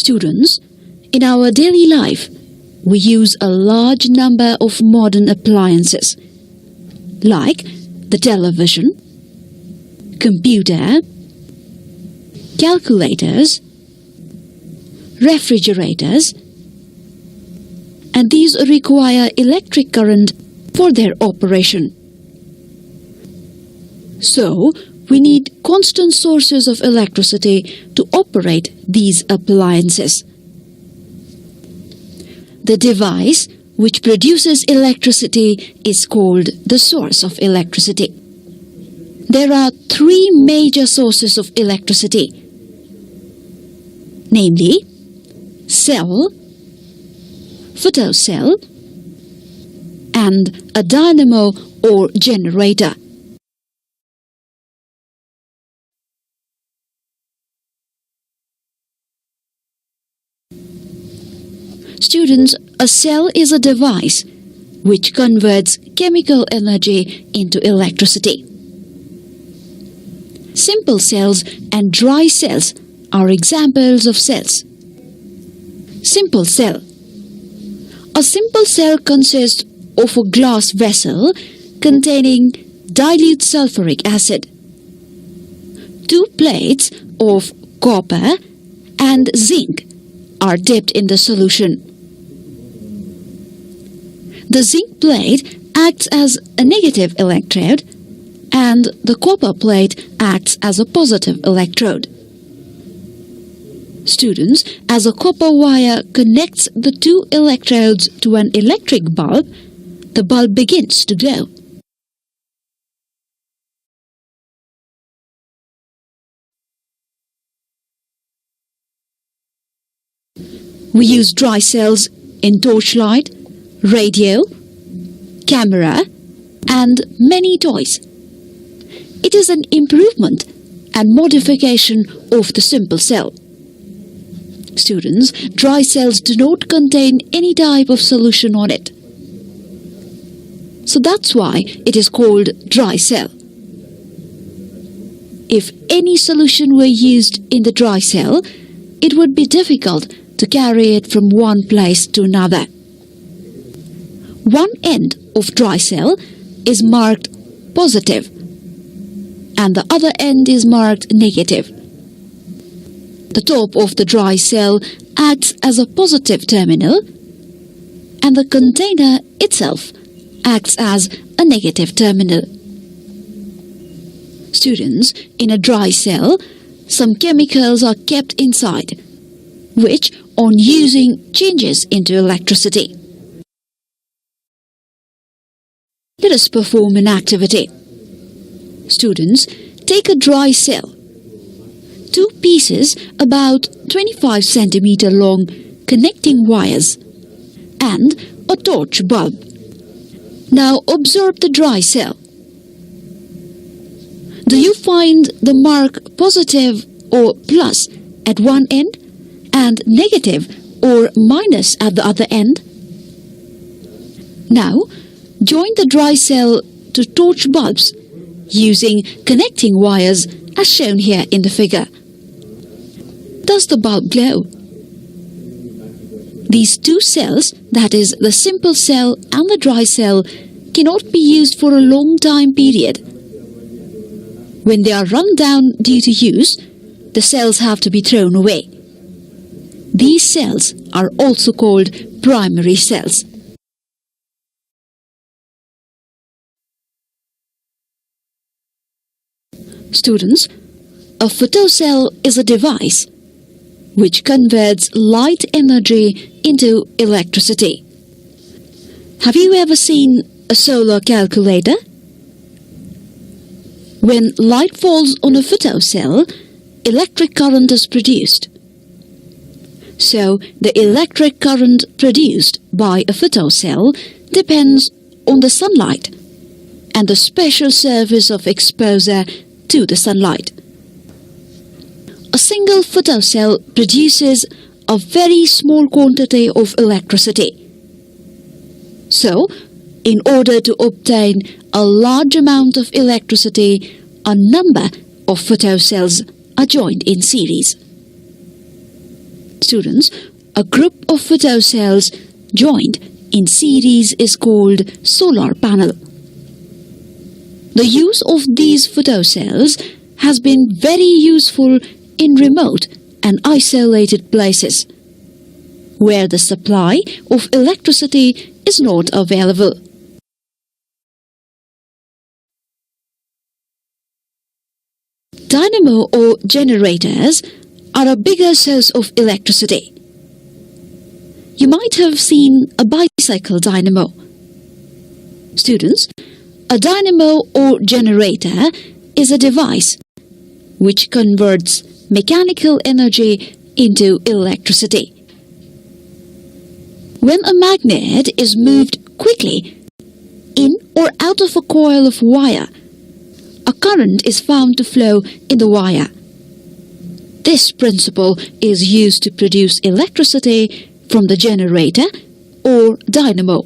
Students, in our daily life, we use a large number of modern appliances like the television, computer, calculators, refrigerators, and these require electric current for their operation. So, we need constant sources of electricity to operate these appliances. The device which produces electricity is called the source of electricity. There are three major sources of electricity, namely cell, photocell, and a dynamo or generator. Students, a cell is a device which converts chemical energy into electricity. Simple cells and dry cells are examples of cells. Simple cell. A simple cell consists of a glass vessel containing dilute sulfuric acid. Two plates of copper and zinc are dipped in the solution. The zinc plate acts as a negative electrode and the copper plate acts as a positive electrode. Students, as a copper wire connects the two electrodes to an electric bulb, the bulb begins to glow. We use dry cells in torchlight, radio, camera, and many toys. It is an improvement and modification of the simple cell. Students, dry cells do not contain any type of solution on it. So that's why it is called dry cell. If any solution were used in the dry cell, it would be difficult to carry it from one place to another. One end of dry cell is marked positive and the other end is marked negative. The top of the dry cell acts as a positive terminal and the container itself acts as a negative terminal. Students, in a dry cell, some chemicals are kept inside, which on using changes into electricity. Let us perform an activity. Students, take a dry cell. Two pieces about 25 cm long connecting wires and a torch bulb. Now observe the dry cell. Do you find the mark positive or plus at one end and negative or minus at the other end? Now, join the dry cell to torch bulbs using connecting wires as shown here in the figure. Does the bulb glow? These two cells, that is the simple cell and the dry cell, cannot be used for a long time period. When they are run down due to use, the cells have to be thrown away. These cells are also called primary cells. Students, a photocell is a device which converts light energy into electricity. Have you ever seen a solar calculator? When light falls on a photocell, electric current is produced. So, the electric current produced by a photocell depends on the sunlight and the special surface of exposure to the sunlight. A single photocell produces a very small quantity of electricity. So, in order to obtain a large amount of electricity, a number of photocells are joined in series. Students, a group of photocells joined in series is called solar panel. The use of these photocells has been very useful in remote and isolated places where the supply of electricity is not available. Dynamo or generators are a bigger source of electricity. You might have seen a bicycle dynamo. Students, a dynamo or generator is a device which converts mechanical energy into electricity. When a magnet is moved quickly in or out of a coil of wire, a current is found to flow in the wire. This principle is used to produce electricity from the generator or dynamo.